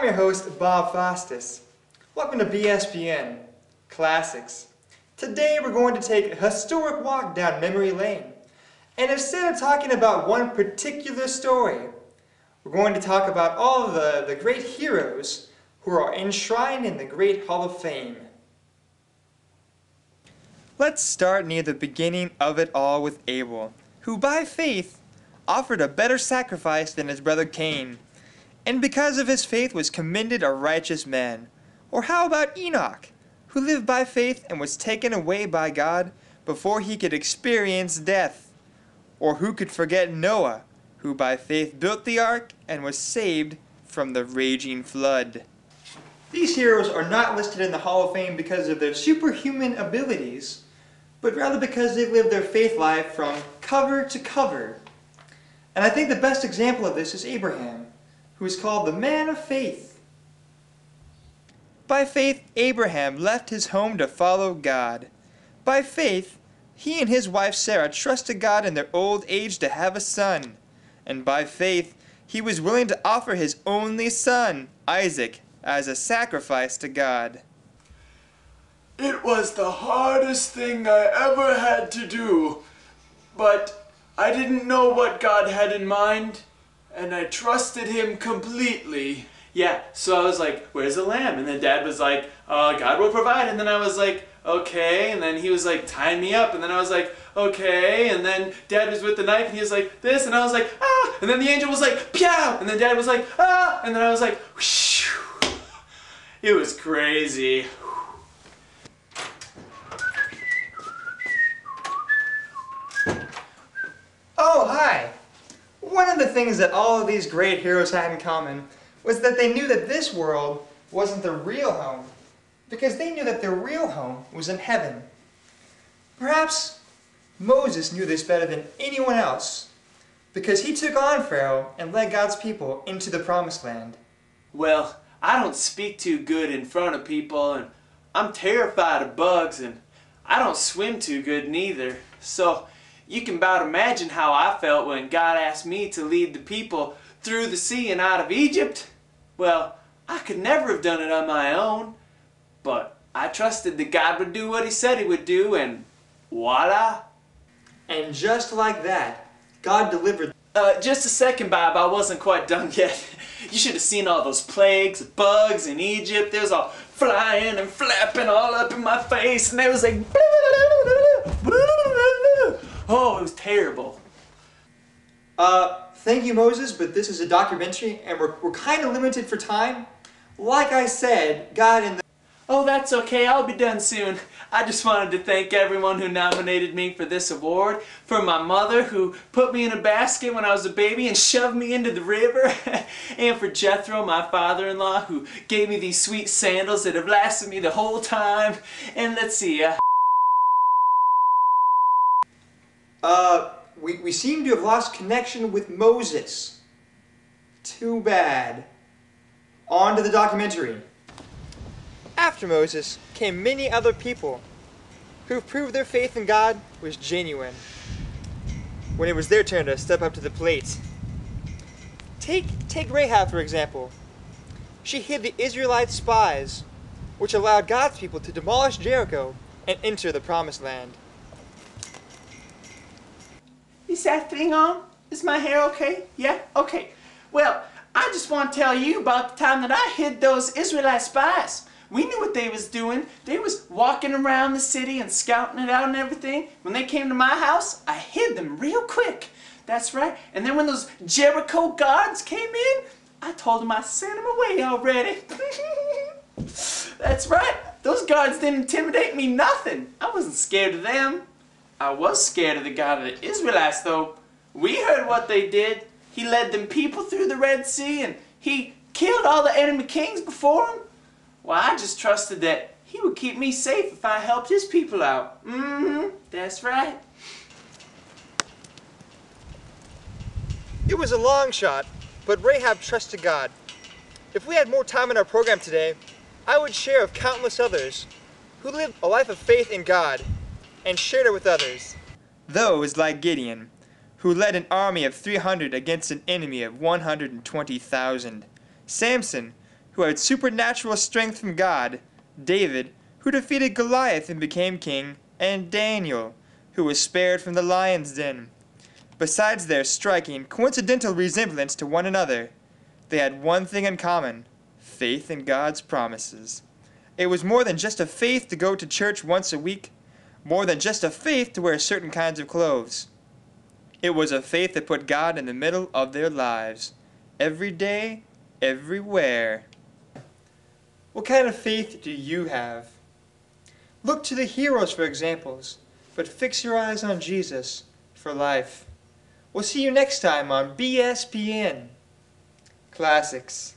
I'm your host, Bob Fostis. Welcome to BSBN Classics. Today we're going to take a historic walk down memory lane. And instead of talking about one particular story, we're going to talk about all of the great heroes who are enshrined in the Great Hall of Fame. Let's start near the beginning of it all with Abel, who by faith offered a better sacrifice than his brother Cain, and because of his faith was commended a righteous man. Or how about Enoch, who lived by faith and was taken away by God before he could experience death? Or who could forget Noah, who by faith built the ark and was saved from the raging flood? These heroes are not listed in the Hall of Fame because of their superhuman abilities, but rather because they lived their faith life from cover to cover. And I think the best example of this is Abraham, who is called the man of faith. By faith, Abraham left his home to follow God. By faith, he and his wife Sarah trusted God in their old age to have a son. And by faith, he was willing to offer his only son, Isaac, as a sacrifice to God. It was the hardest thing I ever had to do, but I didn't know what God had in mind, and I trusted him completely. Yeah, so I was like, where's the lamb? And then Dad was like, God will provide. And then I was like, okay. And then he was like, tie me up. And then I was like, okay. And then Dad was with the knife and he was like, this. And I was like, ah. And then the angel was like, pew. And then Dad was like, ah. And then I was like, whoosh. It was crazy. Oh, hi! One of the things that all of these great heroes had in common was that they knew that this world wasn't their real home, because they knew that their real home was in heaven. Perhaps Moses knew this better than anyone else, because he took on Pharaoh and led God's people into the Promised Land. Well, I don't speak too good in front of people, and I'm terrified of bugs, and I don't swim too good neither. So you can about imagine how I felt when God asked me to lead the people through the sea and out of Egypt. Well, I could never have done it on my own, but I trusted that God would do what he said he would do, and voila. And just like that, God delivered. Just a second, Bob, I wasn't quite done yet. You should have seen all those plagues of bugs in Egypt. They was all flying and flapping all up in my face, and they was like, oh, it was terrible. Thank you, Moses, but this is a documentary, and we're kind of limited for time. Like I said, God in the... Oh, that's okay. I'll be done soon. I just wanted to thank everyone who nominated me for this award, for my mother who put me in a basket when I was a baby and shoved me into the river, and for Jethro, my father-in-law, who gave me these sweet sandals that have lasted me the whole time. And let's see, we seem to have lost connection with Moses. Too bad. On to the documentary. After Moses came many other people who proved their faith in God was genuine when it was their turn to step up to the plate. Take Rahab, for example. She hid the Israelite spies, which allowed God's people to demolish Jericho and enter the Promised Land. Is that thing on? Is my hair okay? Yeah? Okay. Well, I just want to tell you about the time that I hid those Israelite spies. We knew what they was doing. They was walking around the city and scouting it out and everything. When they came to my house, I hid them real quick. That's right. And then when those Jericho guards came in, I told them I sent them away already. That's right. Those guards didn't intimidate me nothing. I wasn't scared of them. I was scared of the God of the Israelites, though. We heard what they did. He led them people through the Red Sea, and he killed all the enemy kings before him. Well, I just trusted that he would keep me safe if I helped his people out. That's right. It was a long shot, but Rahab trusted God. If we had more time in our program today, I would share of countless others who lived a life of faith in God and shared it with others. Those like Gideon, who led an army of 300 against an enemy of 120,000. Samson, who had supernatural strength from God, David, who defeated Goliath and became king, and Daniel, who was spared from the lion's den. Besides their striking, coincidental resemblance to one another, they had one thing in common: faith in God's promises. It was more than just a faith to go to church once a week, more than just a faith to wear certain kinds of clothes. It was a faith that put God in the middle of their lives, every day, everywhere. What kind of faith do you have? Look to the heroes for examples, but fix your eyes on Jesus for life. We'll see you next time on BSPN Classics.